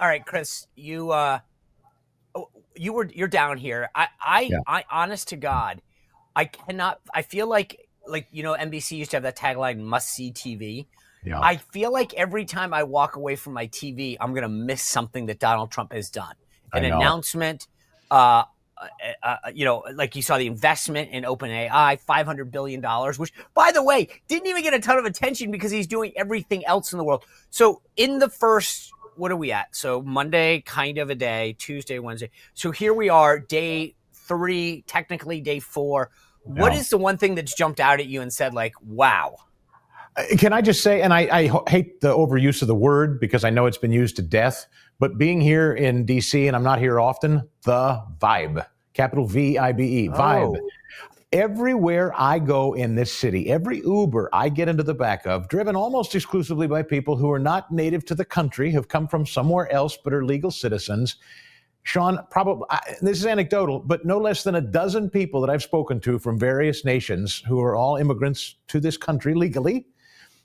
All right, Chris, you're down here. Yeah, I honest to God, I cannot. I feel like NBC used to have that tagline "Must see TV." yeah, I feel like every time I walk away from my TV, I'm gonna miss something that Donald Trump has done. I An know. announcement, like you saw the investment in OpenAI, $500 billion, which, by the way, didn't even get a ton of attention because he's doing everything else in the world. So in the first, what are we at? So Monday, kind of a day, Tuesday, Wednesday. So here we are, day 3, technically day 4. What Yeah. is the one thing that's jumped out at you and said, like, wow? Can I just say, and I hate the overuse of the word because I know it's been used to death, but being here in DC, and I'm not here often, the vibe, capital VIBE, vibe. Oh, Everywhere I go in this city, every Uber I get into the back of, driven almost exclusively by people who are not native to the country, have come from somewhere else but are legal citizens. Sean, probably this is anecdotal, but no less than a dozen people that I've spoken to from various nations who are all immigrants to this country legally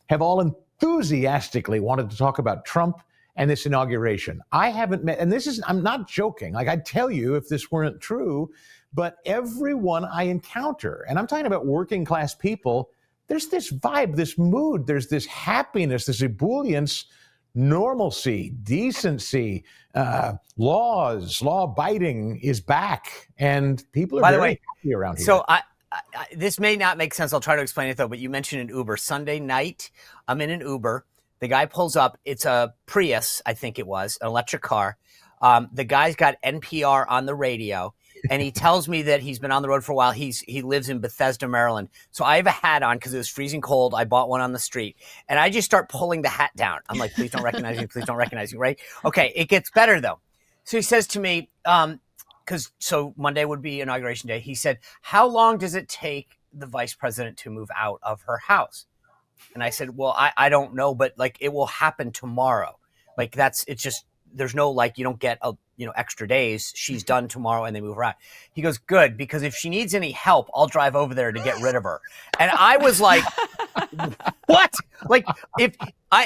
have all enthusiastically wanted to talk about Trump and this inauguration. I haven't met, and this is, I'm not joking. Like, I'd tell you if this weren't true, but everyone I encounter, and I'm talking about working class people, there's this vibe, this mood, there's this happiness, this ebullience, normalcy, decency, law abiding is back, and people are by the very way, happy around here. so this may not make sense. I'll try to explain it though. But you mentioned an Uber Sunday night. I'm in an Uber. The guy pulls up. It's a Prius, I think it was, an electric car. The guy's got NPR on the radio, and he tells me that he's been on the road for a while. He lives in Bethesda, Maryland. So I have a hat on because it was freezing cold. I bought one on the street, and I just start pulling the hat down. I'm like, please don't recognize me. Please don't recognize me. Right? Okay. It gets better though. So he says to me, so Monday would be inauguration day. He said, "How long does it take the vice president to move out of her house?" And I said, "Well, I don't know, but like it will happen tomorrow. Like it's just there's no like you don't get extra days. She's done tomorrow and they move her out." He goes, "Good, because if she needs any help, I'll drive over there to get rid of her." And I was like, "What?" Like if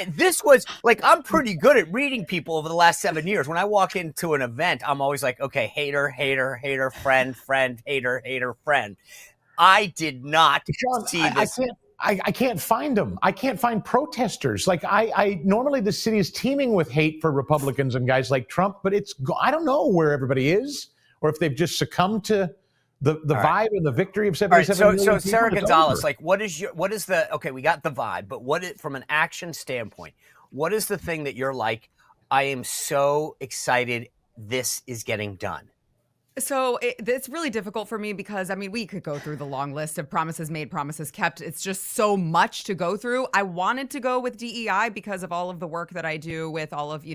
this was like I'm pretty good at reading people over the last 7 years. When I walk into an event, I'm always like, okay, hater, hater, hater, friend, friend, hater, hater, friend. I did not Sean, see this. I can't find them. I can't find protesters. Like I normally the city is teeming with hate for Republicans and guys like Trump, but I don't know where everybody is or if they've just succumbed to the vibe and the victory of 77 million So people. Sara It's Gonzales, over. like what is the okay, we got the vibe, but from an action standpoint, what is the thing that you're like, I am so excited this is getting done? So it's really difficult for me because, I mean, we could go through the long list of promises made, promises kept. It's just so much to go through. I wanted to go with DEI because of all of the work that I do with all of,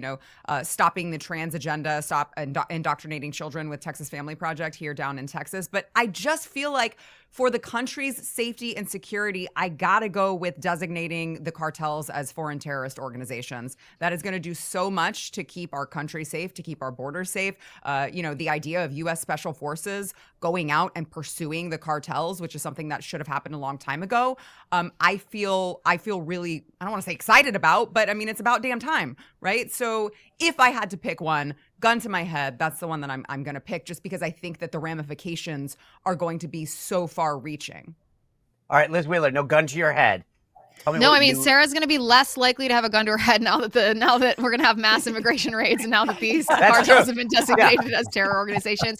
stopping the trans agenda, stop indoctrinating children with Texas Family Project here down in Texas. But I just feel like for the country's safety and security, I got to go with designating the cartels as foreign terrorist organizations. That is going to do so much to keep our country safe, to keep our borders safe. The idea of U.S. Special Forces going out and pursuing the cartels, which is something that should have happened a long time ago. I feel really, I don't want to say excited about, but I mean, it's about damn time, right? So if I had to pick one, gun to my head, that's the one that I'm going to pick, just because I think that the ramifications are going to be so far reaching. All right, Liz Wheeler, no gun to your head. No, I mean, Sarah's going to be less likely to have a gun to her head now that we're going to have mass immigration raids and now that these cartels have been designated as terror organizations.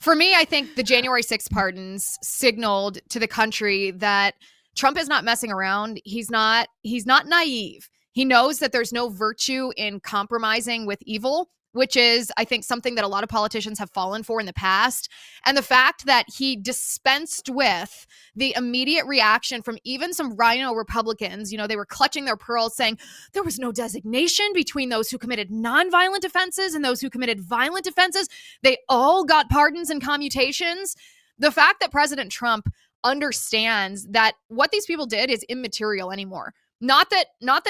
For me, I think the January 6th pardons signaled to the country that Trump is not messing around. He's not naive. He knows that there's no virtue in compromising with evil, which is, I think, something that a lot of politicians have fallen for in the past. And the fact that he dispensed with the immediate reaction from even some rhino Republicans, they were clutching their pearls saying there was no designation between those who committed nonviolent offenses and those who committed violent offenses. They all got pardons and commutations. The fact that President Trump understands that what these people did is immaterial anymore. Not that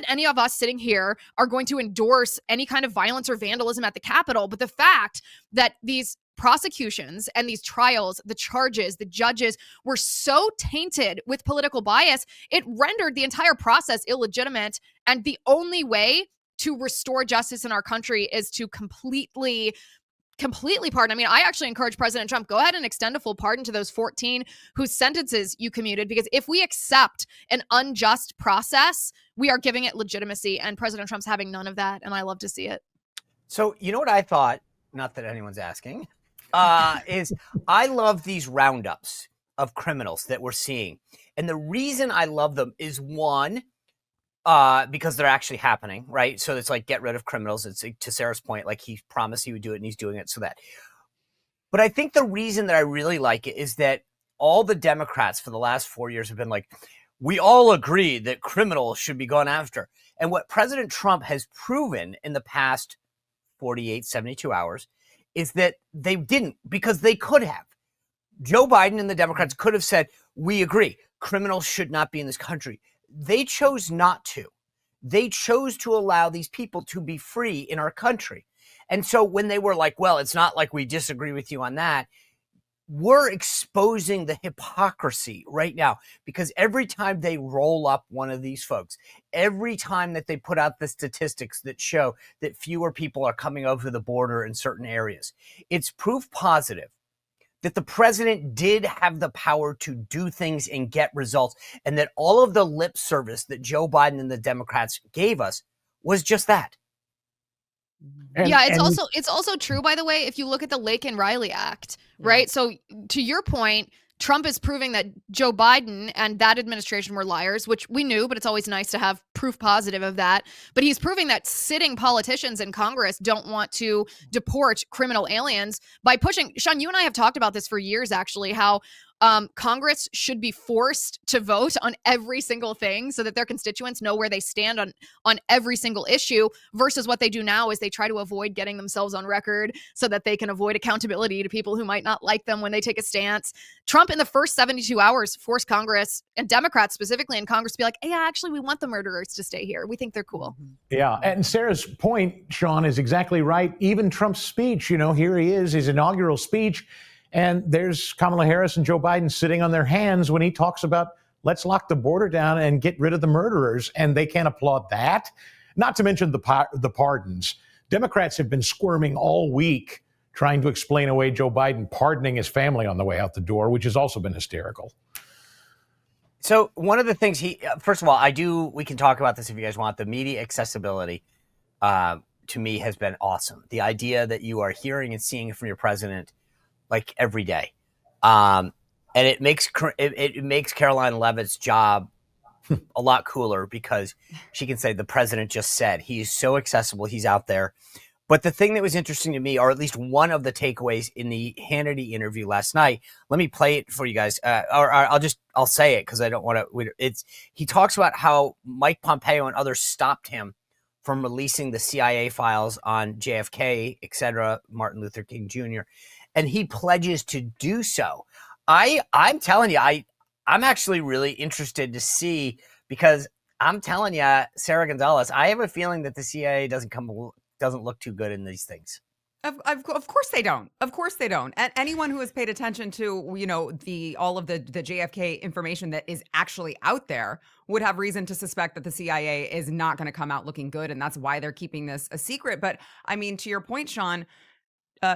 any of us sitting here are going to endorse any kind of violence or vandalism at the Capitol, but the fact that these prosecutions and these trials, the charges, the judges were so tainted with political bias, it rendered the entire process illegitimate. And the only way to restore justice in our country is to completely pardon. I mean, I actually encourage President Trump, go ahead and extend a full pardon to those 14 whose sentences you commuted, because if we accept an unjust process, we are giving it legitimacy, and President Trump's having none of that, and I love to see it. So, you know what I thought, not that anyone's asking, is I love these roundups of criminals that we're seeing. And the reason I love them is, one, because they're actually happening, right? So it's like, get rid of criminals. It's to Sarah's point, like he promised he would do it and he's doing it. So that, but I think the reason that I really like it is that all the Democrats for the last 4 years have been like, we all agree that criminals should be gone after. And what President Trump has proven in the past 48, 72 hours is that they didn't, because they could have. Joe Biden and the Democrats could have said, we agree, criminals should not be in this country. They chose not to. They chose to allow these people to be free in our country. And so when they were like, well, it's not like we disagree with you on that, we're exposing the hypocrisy right now, because every time they roll up one of these folks, every time that they put out the statistics that show that fewer people are coming over the border in certain areas, it's proof positive that the president did have the power to do things and get results, and that all of the lip service that Joe Biden and the Democrats gave us was just that. It's also true, by the way, if you look at the Lake and Riley Act, right? So to your point, Trump is proving that Joe Biden and that administration were liars, which we knew, but it's always nice to have proof positive of that. But he's proving that sitting politicians in Congress don't want to deport criminal aliens by pushing. Sean, you and I have talked about this for years, actually, how Congress should be forced to vote on every single thing so that their constituents know where they stand on every single issue, versus what they do now is they try to avoid getting themselves on record so that they can avoid accountability to people who might not like them when they take a stance. Trump in the first 72 hours forced Congress, and Democrats specifically in Congress, to be like, yeah, actually, we want the murderers to stay here. We think they're cool. Yeah. And Sarah's point, Sean, is exactly right. Even Trump's speech, here he is, his inaugural speech. And there's Kamala Harris and Joe Biden sitting on their hands when he talks about, let's lock the border down and get rid of the murderers. And they can't applaud that. Not to mention the pardons. Democrats have been squirming all week trying to explain away Joe Biden pardoning his family on the way out the door, which has also been hysterical. So one of the things first of all, we can talk about this if you guys want. The media accessibility to me has been awesome. The idea that you are hearing and seeing from your president like every day. And it makes Caroline Leavitt's job a lot cooler, because she can say, the president just said. He's so accessible. He's out there. But the thing that was interesting to me, or at least one of the takeaways in the Hannity interview last night, let me play it for you guys. I'll say it because I don't want to. He talks about how Mike Pompeo and others stopped him from releasing the CIA files on JFK, et cetera, Martin Luther King Jr., and he pledges to do so. I'm telling you, I'm actually really interested to see, because I'm telling you, Sara Gonzales, I have a feeling that the CIA doesn't look too good in these things. Of course they don't. Of course they don't. And anyone who has paid attention to, all of the JFK information that is actually out there would have reason to suspect that the CIA is not going to come out looking good. And that's why they're keeping this a secret. But I mean, to your point, Sean,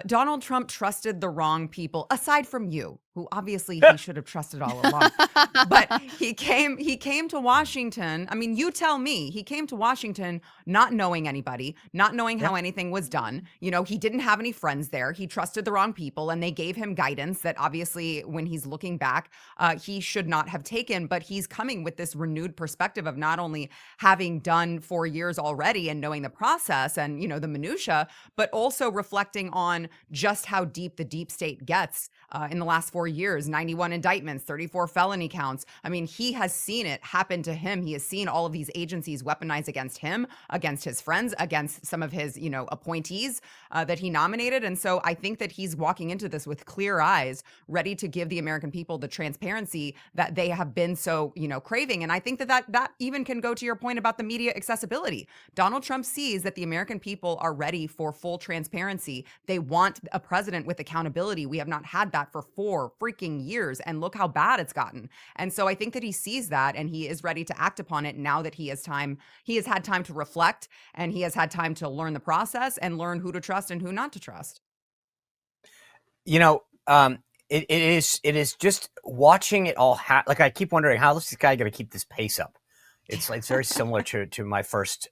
Donald Trump trusted the wrong people, aside from you, who obviously he should have trusted all along. But he came to Washington. I mean, you tell me, he came to Washington not knowing anybody, not knowing how anything was done. He didn't have any friends there. He trusted the wrong people, and they gave him guidance that obviously, when he's looking back, he should not have taken. But he's coming with this renewed perspective of not only having done 4 years already and knowing the process and, the minutia, but also reflecting on just how deep the deep state gets in the last 4 years. 91 indictments, 34 felony counts. I mean, he has seen it happen to him. He has seen all of these agencies weaponized against him, against his friends, against some of his, appointees that he nominated. And so I think that he's walking into this with clear eyes, ready to give the American people the transparency that they have been so, craving. And I think that even can go to your point about the media accessibility. Donald Trump sees that the American people are ready for full transparency. They want a president with accountability. We have not had that for 4, for freaking years, and look how bad it's gotten. And so I think that he sees that and he is ready to act upon it now that he has had time to reflect, and he has had time to learn the process and learn who to trust and who not to trust. It is just watching it all. Like, I keep wondering, how is this guy going to keep this pace up? It's very similar to my first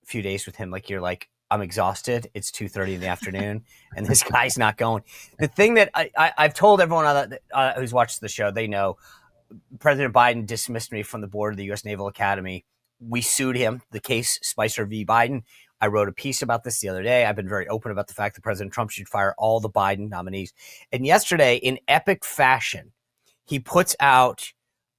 few days with him. Like, you're like, I'm exhausted. It's 2:30 in the afternoon, and this guy's not going. The thing that I've told everyone who's watched the show, they know President Biden dismissed me from the board of the U.S. Naval Academy. We sued him. The case Spicer v. Biden. I wrote a piece about this the other day. I've been very open about the fact that President Trump should fire all the Biden nominees. And yesterday, in epic fashion, he puts out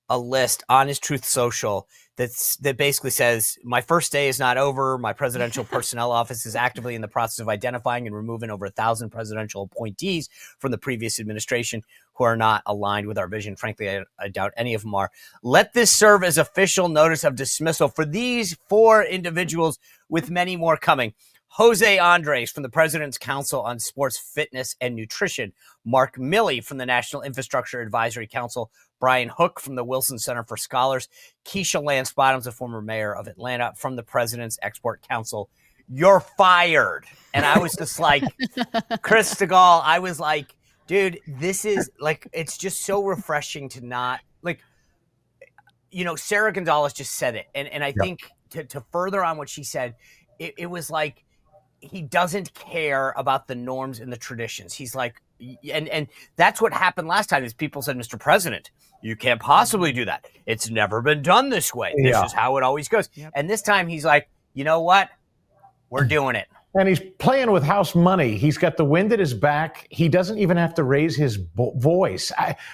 a list on his Truth Social that basically says, my first day is not over. My presidential personnel office is actively in the process of identifying and removing over 1,000 presidential appointees from the previous administration who are not aligned with our vision. Frankly, I doubt any of them are. Let this serve as official notice of dismissal for these 4 individuals, with many more coming. Jose Andres from the President's Council on Sports Fitness and Nutrition, Mark Milley from the National Infrastructure Advisory Council, Brian Hook from the Wilson Center for Scholars, Keisha Lance Bottoms, a former mayor of Atlanta, from the President's Export Council. You're fired. And I was just like, Chris Stigall, I was like, dude, this is like, it's just so refreshing to not, like, Sara Gonzales just said it. And I think to further on what she said, it was like, he doesn't care about the norms and the traditions. He's like, and that's what happened last time, is people said, Mr. President, you can't possibly do that. It's never been done this way. This is how it always goes. Yep. And this time he's like, you know what? We're doing it. And he's playing with house money. He's got the wind at his back. He doesn't even have to raise his voice.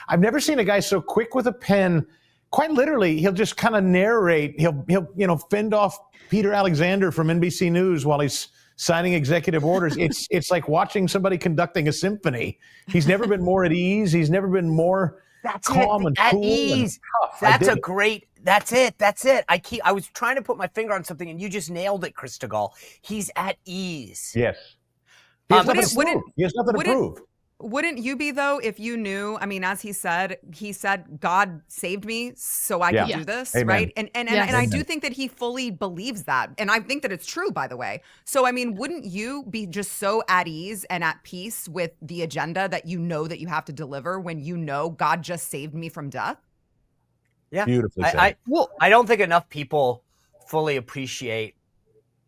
I've never seen a guy so quick with a pen. Quite literally, he'll just kind of narrate. He'll fend off Peter Alexander from NBC News while he's signing executive orders. It's like watching somebody conducting a symphony. He's never been more at ease. He's never been more calm and cool. At ease. That's it. I was trying to put my finger on something, and you just nailed it, Chris Stigall. He's at ease. Yes. He has nothing to prove. Wouldn't you be, though, if you knew? I mean, as he said, God saved me so I could do this, Amen. Right? And I do think that he fully believes that. And I think that it's true, by the way. So, I mean, wouldn't you be just so at ease and at peace with the agenda that you know that you have to deliver when you know God just saved me from death? Yeah. Beautifully said. I don't think enough people fully appreciate,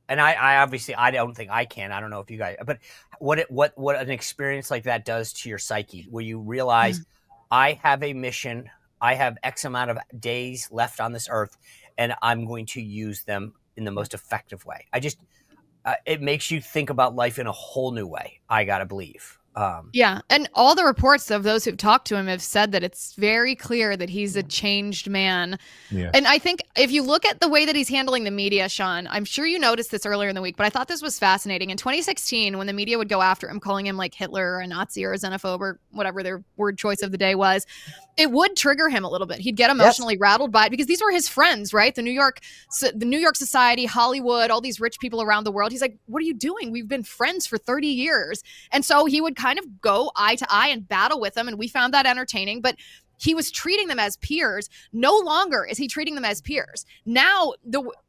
and I obviously, I don't think I can. I don't know if you guys, but what an experience like that does to your psyche, where you realize I have a mission, I have X amount of days left on this earth, and I'm going to use them in the most effective way. It makes you think about life in a whole new way, I gotta believe. Yeah. And all the reports of those who've talked to him have said that it's very clear that he's a changed man. Yeah. And I think if you look at the way that he's handling the media, Sean, I'm sure you noticed this earlier in the week, but I thought this was fascinating. In 2016, when the media would go after him, calling him like Hitler or a Nazi or a xenophobe or whatever their word choice of the day was, it would trigger him a little bit. He'd get emotionally rattled by it because these were his friends, right? The New York Society, Hollywood, all these rich people around the world. He's like, what are you doing? We've been friends for 30 years. And so he would kind of go eye to eye and battle with them. And we found that entertaining, but he was treating them as peers. No longer is he treating them as peers. Now,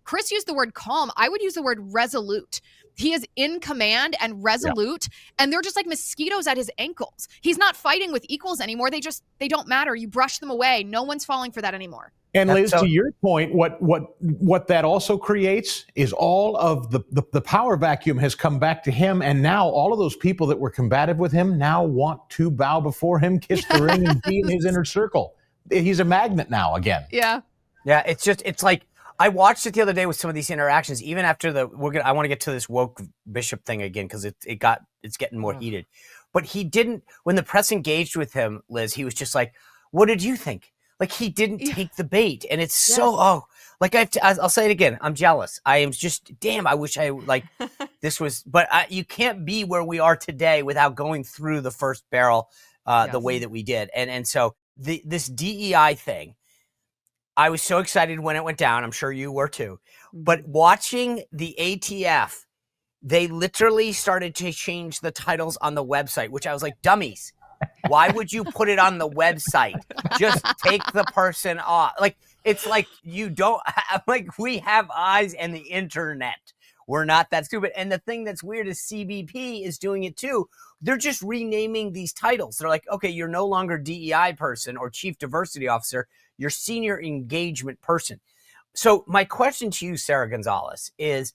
Chris used the word calm. I would use the word resolute. He is in command and resolute, and they're just like mosquitoes at his ankles. He's not fighting with equals anymore. They don't matter. You brush them away. No one's falling for that anymore. And Liz, to your point, what that also creates is all of the power vacuum has come back to him, and now all of those people that were combative with him now want to bow before him, kiss the ring, and be in his inner circle. He's a magnet now again. Yeah. Yeah, it's like, I watched it the other day with some of these interactions, even after I want to get to this woke bishop thing again, because it's getting more heated. But he didn't, when the press engaged with him, Liz, he was just like, what did you think? Like, he didn't take the bait. And it's I'll say it again. I'm jealous. I am just, damn, I wish this was, but you can't be where we are today without going through the first barrel the way that we did. And so this DEI thing, I was so excited when it went down. I'm sure you were too. But watching the ATF, they literally started to change the titles on the website, which I was like, dummies. Why would you put it on the website? Just take the person off. Like, it's like you don't have, like, we have eyes and the internet. We're not that stupid. And the thing that's weird is CBP is doing it too. They're just renaming these titles. They're like, okay, you're no longer DEI person or chief diversity officer. You're senior engagement person. So my question to you, Sara Gonzales, is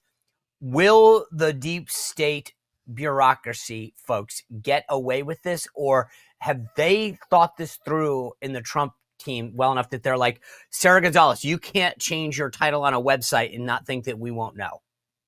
will the deep state bureaucracy folks get away with this, or have they thought this through in the Trump team well enough that they're like, Sara Gonzales, you can't change your title on a website and not think that we won't know?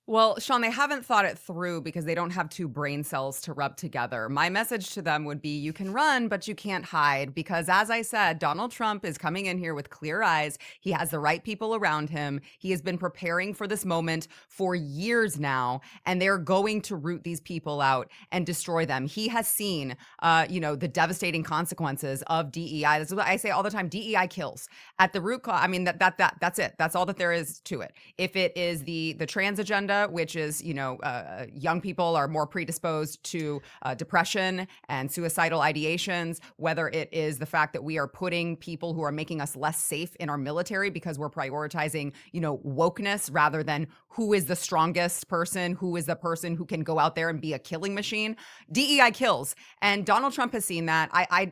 Well, Sean, they haven't thought it through because they don't have two brain cells to rub together. My message to them would be you can run, but you can't hide because, as I said, Donald Trump is coming in here with clear eyes. He has the right people around him. He has been preparing for this moment for years now, and they're going to root these people out and destroy them. He has seen, the devastating consequences of DEI. This is what I say all the time. DEI kills. At the root cause, I mean, that's it. That's all that there is to it. If it is the trans agenda, which is, young people are more predisposed to depression and suicidal ideations, whether it is the fact that we are putting people who are making us less safe in our military because we're prioritizing, wokeness rather than who is the strongest person, who is the person who can go out there and be a killing machine. DEI kills. And Donald Trump has seen that. I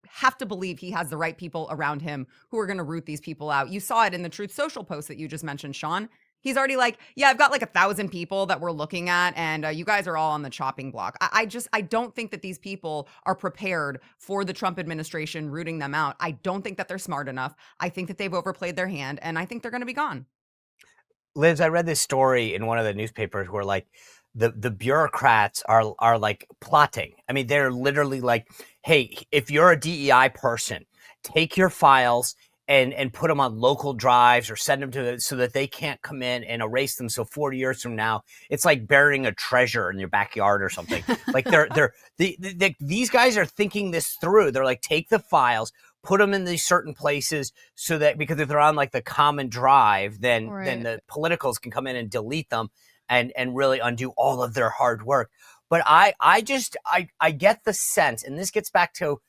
have to believe he has the right people around him who are going to root these people out. You saw it in the Truth Social post that you just mentioned, Sean. He's already like, yeah, I've got like 1,000 people that we're looking at, and you guys are all on the chopping block. I don't think that these people are prepared for the Trump administration rooting them out. I don't think that they're smart enough. I think that they've overplayed their hand, and I think they're going to be gone. Liz, I read this story in one of the newspapers where like the bureaucrats are like plotting. I mean, they're literally like, hey, if you're a DEI person, take your files and put them on local drives or send them to so that they can't come in and erase them. So 40 years from now, it's like burying a treasure in your backyard or something. Like these guys are thinking this through. They're like, take the files, put them in these certain places so that, because if they're on like the common drive, then the politicals can come in and delete them and really undo all of their hard work. But I get the sense, and this gets back to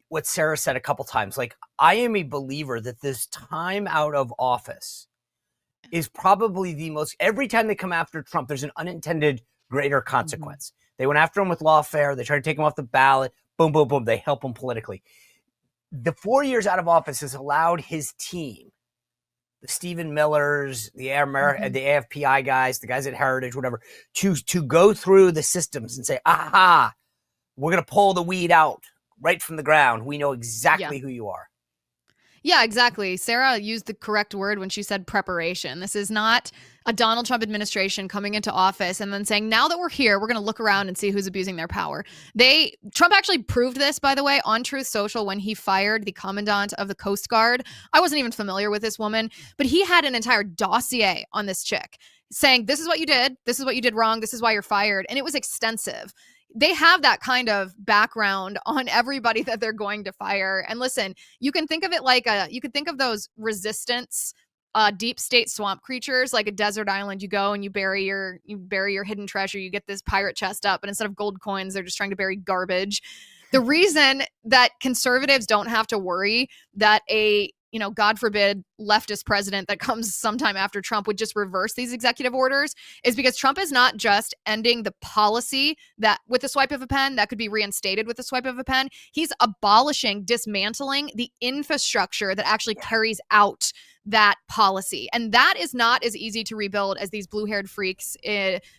what Sara said a couple times, like, I am a believer that this time out of office is probably the most, every time they come after Trump, there's an unintended greater consequence. Mm-hmm. They went after him with lawfare. They tried to take him off the ballot. Boom, boom, boom. They help him politically. The 4 years out of office has allowed his team, the Stephen Millers, the AFPI guys, the guys at Heritage, whatever, to go through the systems and say, aha, we're going to pull the weed out right from the ground. We know exactly who you are. Yeah, exactly. Sara used the correct word when she said preparation. This is not a Donald Trump administration coming into office and then saying, now that we're here, we're going to look around and see who's abusing their power. Trump actually proved this, by the way, on Truth Social when he fired the commandant of the Coast Guard. I wasn't even familiar with this woman, but he had an entire dossier on this chick saying, this is what you did. This is what you did wrong. This is why you're fired. And it was extensive. They have that kind of background on everybody that they're going to fire. And listen, you can think of it like you could think of those resistance deep state swamp creatures, like a desert island. You go and you bury your hidden treasure. You get this pirate chest up, and instead of gold coins, they're just trying to bury garbage. The reason that conservatives don't have to worry that a God forbid, leftist president that comes sometime after Trump would just reverse these executive orders is because Trump is not just ending the policy that with a swipe of a pen that could be reinstated with a swipe of a pen. He's dismantling the infrastructure that actually carries out that policy. And that is not as easy to rebuild as these blue-haired freaks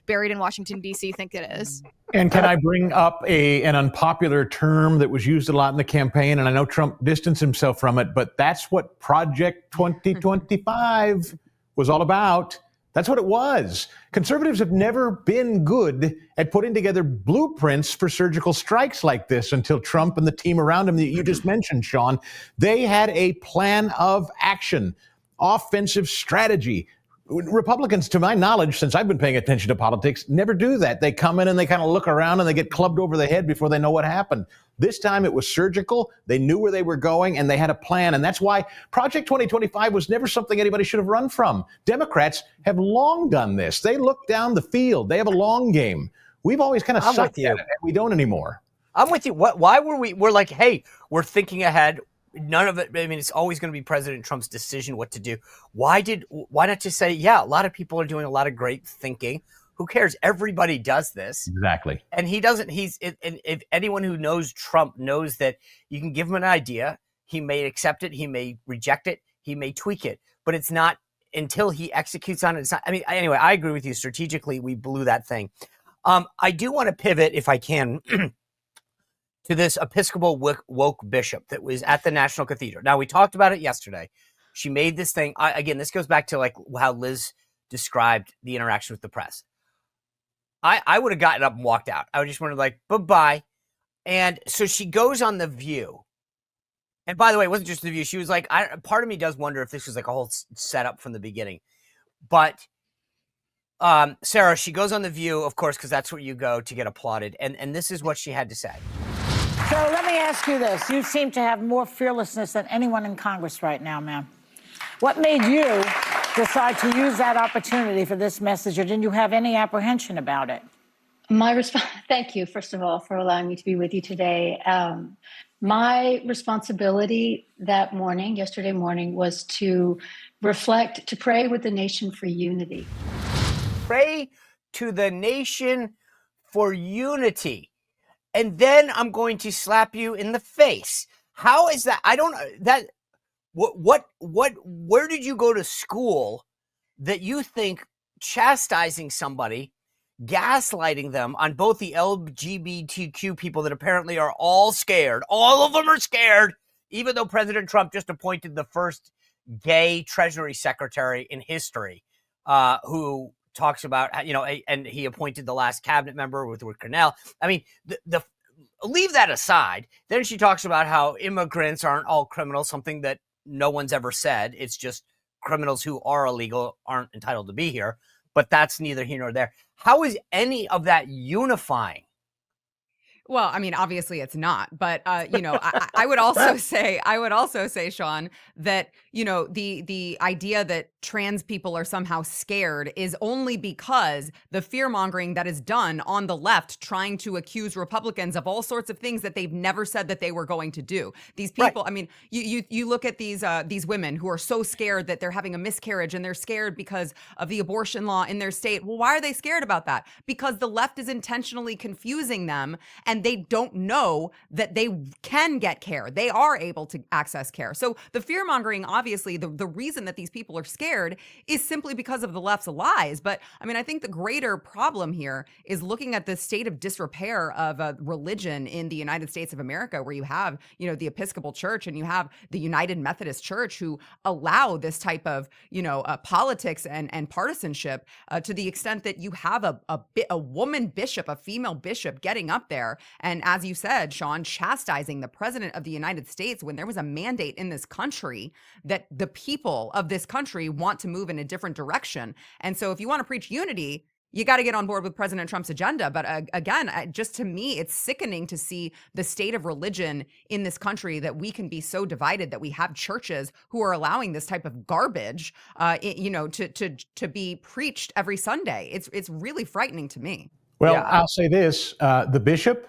buried in Washington, D.C. think it is. And can I bring up an unpopular term that was used a lot in the campaign? And I know Trump distanced himself from it, but that's what Project 2025 was all about. That's what it was. Conservatives have never been good at putting together blueprints for surgical strikes like this until Trump and the team around him that you just mentioned, Sean. They had a plan of action, offensive strategy. Republicans, to my knowledge, since I've been paying attention to politics, never do that. They come in and they kind of look around and they get clubbed over the head before they know what happened. This time it was surgical. They knew where they were going and they had a plan. And that's why Project 2025 was never something anybody should have run from. Democrats have long done this. They look down the field. They have a long game. We've always kind of sucked at it, and we don't anymore. I'm with you. Why were we're like, hey, we're thinking ahead. None of it. I mean, it's always going to be President Trump's decision what to do. Why not just say, yeah, a lot of people are doing a lot of great thinking. Who cares? Everybody does this. Exactly. And he doesn't. And if anyone who knows Trump knows that you can give him an idea, he may accept it, he may reject it, he may tweak it, but it's not until he executes on it. It's not. I mean, anyway, I agree with you. Strategically, we blew that thing. I do want to pivot, if I can, to this Episcopal woke bishop that was at the National Cathedral. Now, we talked about it yesterday. She made this thing. Again, this goes back to like how Liz described the interaction with the press. I would have gotten up and walked out. I would just wanted like, bye-bye. And so she goes on The View. And by the way, it wasn't just The View. She was like, part of me does wonder if this was like a whole setup from the beginning. But Sarah, she goes on The View, of course, because that's where you go to get applauded. And this is what she had to say. So let me ask you this. You seem to have more fearlessness than anyone in Congress right now, ma'am. What made you decide to use that opportunity for this message, or didn't you have any apprehension about it? My response, thank you, first of all, for allowing me to be with you today. My responsibility that morning, yesterday morning, was to reflect, to pray with the nation for unity. Pray to the nation for unity. And then I'm going to slap you in the face. How is that? I don't, that, where did you go to school that you think chastising somebody, gaslighting them on both the LGBTQ people that apparently are all scared, all of them are scared, even though President Trump just appointed the first gay Treasury Secretary in history, who talks about, you know, and he appointed the last cabinet member with Cornell. I mean, the leave that aside. Then she talks about how immigrants aren't all criminals, something that no one's ever said. It's just criminals who are illegal aren't entitled to be here. But that's neither here nor there. How is any of that unifying? Well, I mean, obviously it's not, but you know, I would also say, Sean, that you know the idea that trans people are somehow scared is only because the fear mongering that is done on the left, trying to accuse Republicans of all sorts of things that they've never said that they were going to do. These people, right. I mean, you look at these women who are so scared that they're having a miscarriage, and they're scared because of the abortion law in their state. Well, why are they scared about that? Because the left is intentionally confusing them, and they don't know that they can get care. They are able to access care. So the fear mongering, obviously, the reason that these people are scared is simply because of the left's lies. But I mean, I think the greater problem here is looking at the state of disrepair of religion in the United States of America, where you have, you know, the Episcopal Church and you have the United Methodist Church, who allow this type of, you know, politics and partisanship to the extent that you have a woman bishop, a female bishop, getting up there and, as you said, Sean, chastising the president of the United States when there was a mandate in this country that the people of this country want to move in a different direction. And so if you want to preach unity, you got to get on board with President Trump's agenda. But again, just to me, it's sickening to see the state of religion in this country, that we can be so divided that we have churches who are allowing this type of garbage, you know, to be preached every Sunday. It's really frightening to me. Well, yeah. I'll say this, the bishop,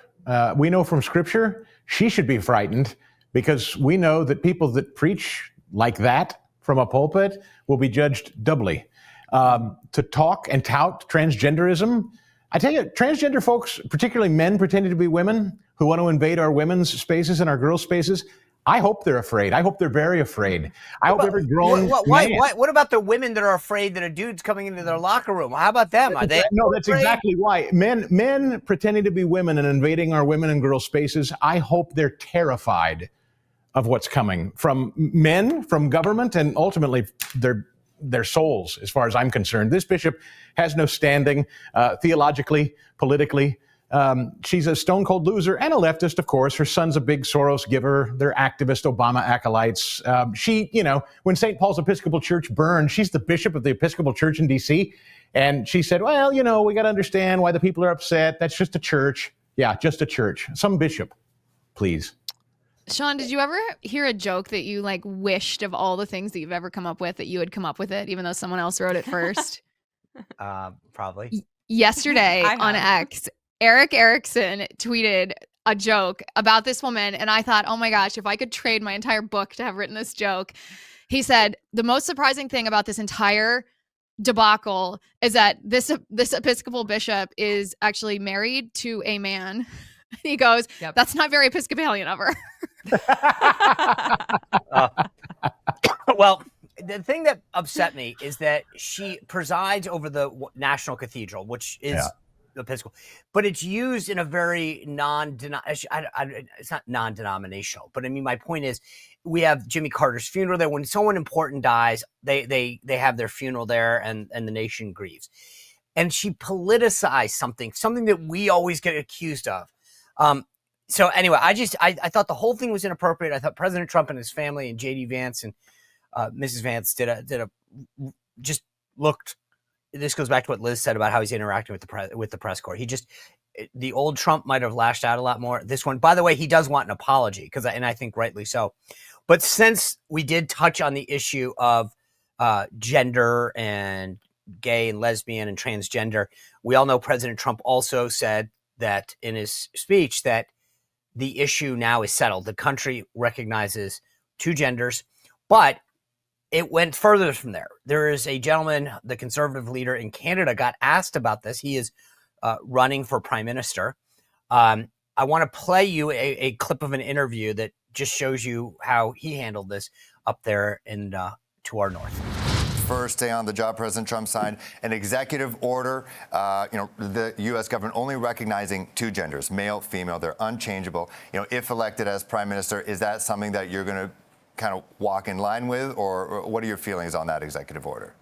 we know from Scripture, she should be frightened, because we know that people that preach like that from a pulpit will be judged doubly. To talk and tout transgenderism, I tell you, transgender folks, particularly men pretending to be women who want to invade our women's spaces and our girls' spaces, I hope they're afraid. I hope they're very afraid. I hope every grown man. What about the women that are afraid that a dude's coming into their locker room? How about them? Are they? No, that's afraid? Exactly why. Men pretending to be women and invading our women and girls' spaces, I hope they're terrified of what's coming from men, from government, and ultimately their souls, as far as I'm concerned. This bishop has no standing theologically, politically. She's a stone cold loser and a leftist, of course. Her son's a big Soros giver. They're activist Obama acolytes. She, you know, when St. Paul's Episcopal Church burned, she's the bishop of the Episcopal Church in D.C. And she said, well, you know, we got to understand why the people are upset. That's just a church. Yeah, just a church. Some bishop, please. Sean, did you ever hear a joke that you like wished of all the things that you've ever come up with that you had come up with it, even though someone else wrote it first? Probably. Yesterday on X, Eric Erickson tweeted a joke about this woman. And I thought, oh my gosh, if I could trade my entire book to have written this joke. He said, the most surprising thing about this entire debacle is that this Episcopal bishop is actually married to a man. He goes, that's not very Episcopalian of her. Well, the thing that upset me is that she presides over the National Cathedral, which is Episcopal, but it's used in a very it's not non-denominational. But I mean, my point is, we have Jimmy Carter's funeral there. When someone important dies, they have their funeral there, and the nation grieves. And she politicized something that we always get accused of. So anyway, I thought the whole thing was inappropriate. I thought President Trump and his family and J.D. Vance and Mrs. Vance looked. This goes back to what Liz said about how he's interacting with the press corps. The old Trump might have lashed out a lot more. This one, by the way, he does want an apology, and I think rightly so. But since we did touch on the issue of gender and gay and lesbian and transgender, we all know President Trump also said that in his speech that the issue now is settled. The country recognizes two genders, but it went further from there. There is a gentleman, the conservative leader in Canada, got asked about this. He is running for prime minister. I want to play you a clip of an interview that just shows you how he handled this up there to our north. First day on the job, President Trump signed an executive order, the U.S. government only recognizing two genders, male, female. They're unchangeable. If elected as prime minister, is that something that you're going to kind of walk in line with, or what are your feelings on that executive order?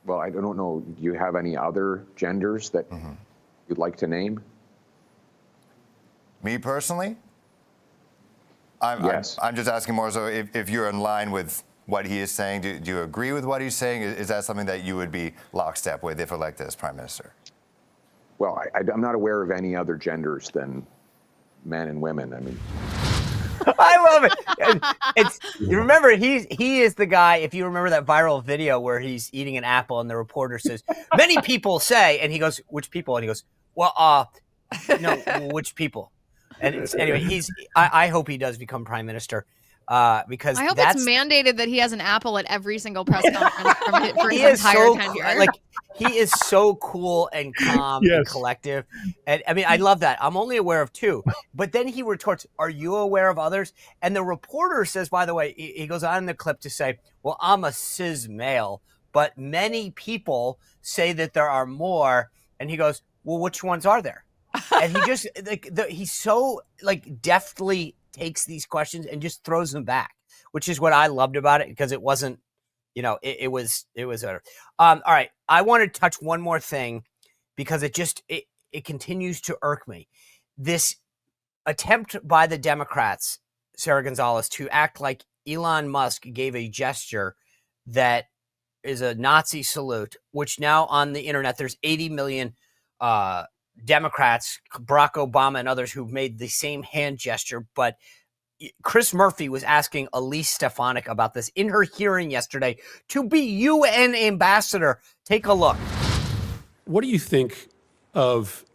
Well, I don't know. Do you have any other genders that you'd like to name? Me personally? Yes. I'm just asking more so if you're in line with what he is saying. Do you agree with what he's saying? Is that something that you would be lockstep with if elected as prime minister? Well, I'm not aware of any other genders than men and women. I mean, I love it. You remember, he is the guy, if you remember that viral video where he's eating an apple and the reporter says, many people say, and he goes, which people? And he goes, well, no, which people? And anyway, I hope he does become prime minister. Because I hope it's mandated that he has an apple at every single press conference for his entire tenure. Like, he is so cool and calm and collective. And I mean, I love that. I'm only aware of two. But then he retorts, are you aware of others? And the reporter says, by the way, he goes on in the clip to say, well, I'm a cis male, but many people say that there are more. And he goes, well, which ones are there? And he just, he's so, deftly takes these questions and just throws them back, which is what I loved about it, because it wasn't, it was all right. I want to touch one more thing, because it continues to irk me. This attempt by the Democrats, Sara Gonzales, to act like Elon Musk gave a gesture that is a Nazi salute, which now on the internet, there's 80 million Democrats, Barack Obama and others, who've made the same hand gesture. But Chris Murphy was asking Elise Stefanik about this in her hearing yesterday to be UN ambassador. Take a look. What do you think of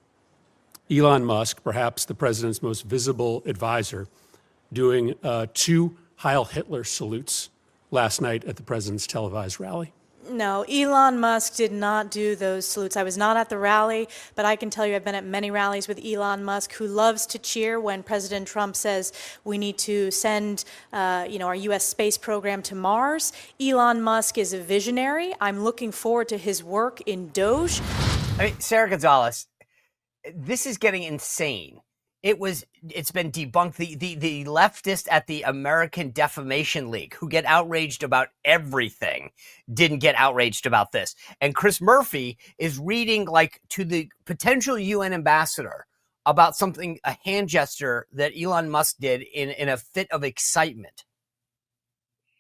Elon Musk, perhaps the president's most visible advisor, doing two Heil Hitler salutes last night at the president's televised rally? No, Elon Musk did not do those salutes. I was not at the rally, but I can tell you I've been at many rallies with Elon Musk, who loves to cheer when President Trump says we need to send our U.S. space program to Mars. Elon Musk is a visionary. I'm looking forward to his work in Doge. I mean, Sara Gonzales, this is getting insane. It's been debunked. The leftist at the American Defamation League, who get outraged about everything, didn't get outraged about this. And Chris Murphy is reading to the potential UN ambassador about a hand gesture that Elon Musk did in a fit of excitement.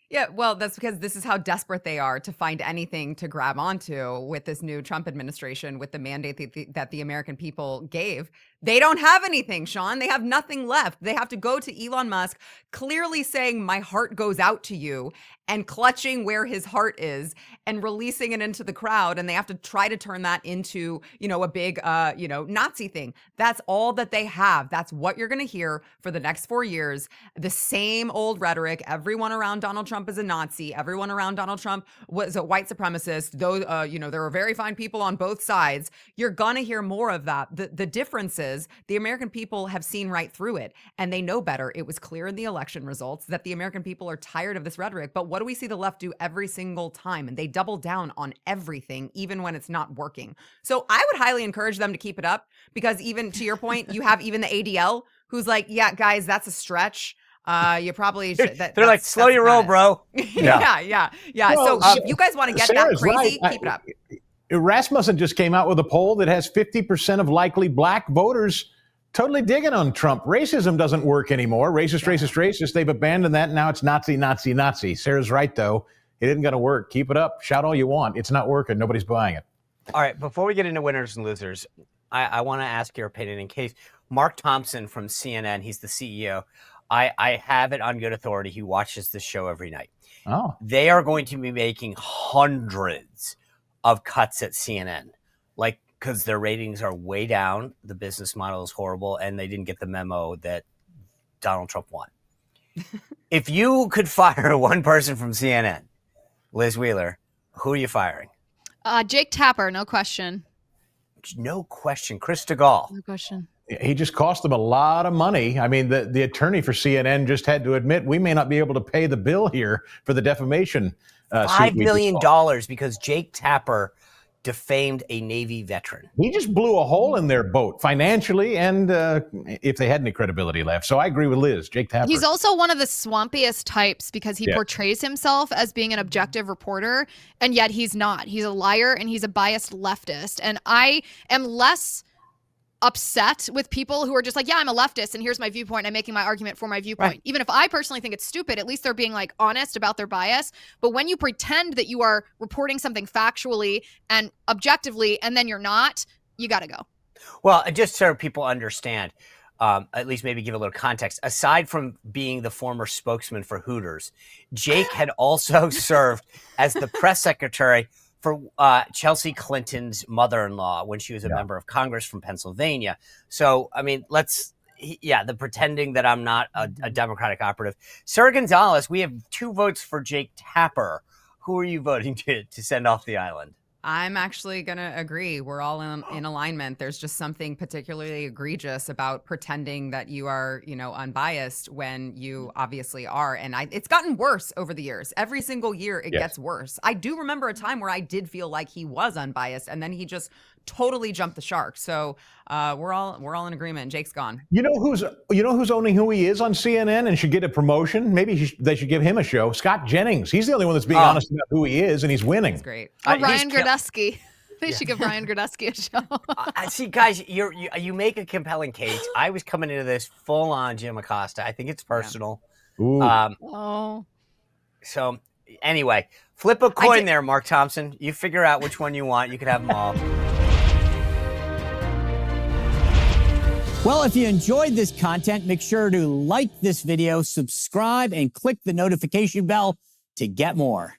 Yeah, well, that's because this is how desperate they are to find anything to grab onto with this new Trump administration, with the mandate that the American people gave They don't have anything, Sean. They have nothing left. They have to go to Elon Musk, clearly saying, my heart goes out to you, and clutching where his heart is and releasing it into the crowd. And they have to try to turn that into, a big, Nazi thing. That's all that they have. That's what you're going to hear for the next 4 years. The same old rhetoric. Everyone around Donald Trump is a Nazi. Everyone around Donald Trump was a white supremacist. Though, there are very fine people on both sides. You're going to hear more of that. The difference is the American people have seen right through it, and they know better. It was clear in the election results that the American people are tired of this rhetoric. But what do we see the left do every single time? And they double down on everything, even when it's not working. So I would highly encourage them to keep it up, because even to your point, you have even the ADL who's like, yeah, guys, that's a stretch. You probably should. They're like, slow your roll, bro. Yeah. Well, so if you guys want to get Sarah's that crazy, right. keep it up. Rasmussen just came out with a poll that has 50% of likely black voters totally digging on Trump. Racism doesn't work anymore. Racist. They've abandoned that. Now it's Nazi. Sarah's right, though. It isn't going to work. Keep it up. Shout all you want. It's not working. Nobody's buying it. All right. Before we get into winners and losers, I want to ask your opinion in case Mark Thompson from CNN, he's the CEO. I have it on good authority. He watches this show every night. Oh. They are going to be making hundreds of cuts at CNN, because their ratings are way down. The business model is horrible, and they didn't get the memo that Donald Trump won. If you could fire one person from CNN, Liz Wheeler, who are you firing? Jake Tapper, no question. No question. Chris Stigall. No question. He just cost them a lot of money. I mean, the attorney for CNN just had to admit we may not be able to pay the bill here for the defamation. $5 million because Jake Tapper defamed a Navy veteran. He just blew a hole in their boat financially, and if they had any credibility left. So I agree with Liz. Jake Tapper. He's also one of the swampiest types because he portrays himself as being an objective reporter, and yet he's not. He's a liar, and he's a biased leftist. And I am less upset with people who are just like, yeah, I'm a leftist and here's my viewpoint. I'm making my argument for my viewpoint. Right. Even if I personally think it's stupid, at least they're being honest about their bias. But when you pretend that you are reporting something factually and objectively, and then you're not, you got to go. Well, just so people understand, at least maybe give a little context. Aside from being the former spokesman for Hooters, Jake had also served as the press secretary for Chelsea Clinton's mother-in-law when she was a member of Congress from Pennsylvania. So, I mean, the pretending that I'm not a Democratic operative. Sara Gonzales, we have 2 votes for Jake Tapper. Who are you voting to send off the island? I'm actually going to agree. We're all in alignment. There's just something particularly egregious about pretending that you are, unbiased when you obviously are. And it's gotten worse over the years. Every single year it gets worse. I do remember a time where I did feel like he was unbiased, and then he just totally jumped the shark. So we're all in agreement. Jake's gone. You know who's owning who he is on CNN and should get a promotion? Maybe they should give him a show. Scott Jennings. He's the only one that's being honest about who he is, and he's winning. That's great. Or Ryan Gradusky. They should give Ryan Gradusky a show. See, guys, you make a compelling case. I was coming into this full on Jim Acosta. I think it's personal. Ooh. So anyway, flip a coin there, Mark Thompson. You figure out which one you want. You could have them all. Well, if you enjoyed this content, make sure to like this video, subscribe, and click the notification bell to get more.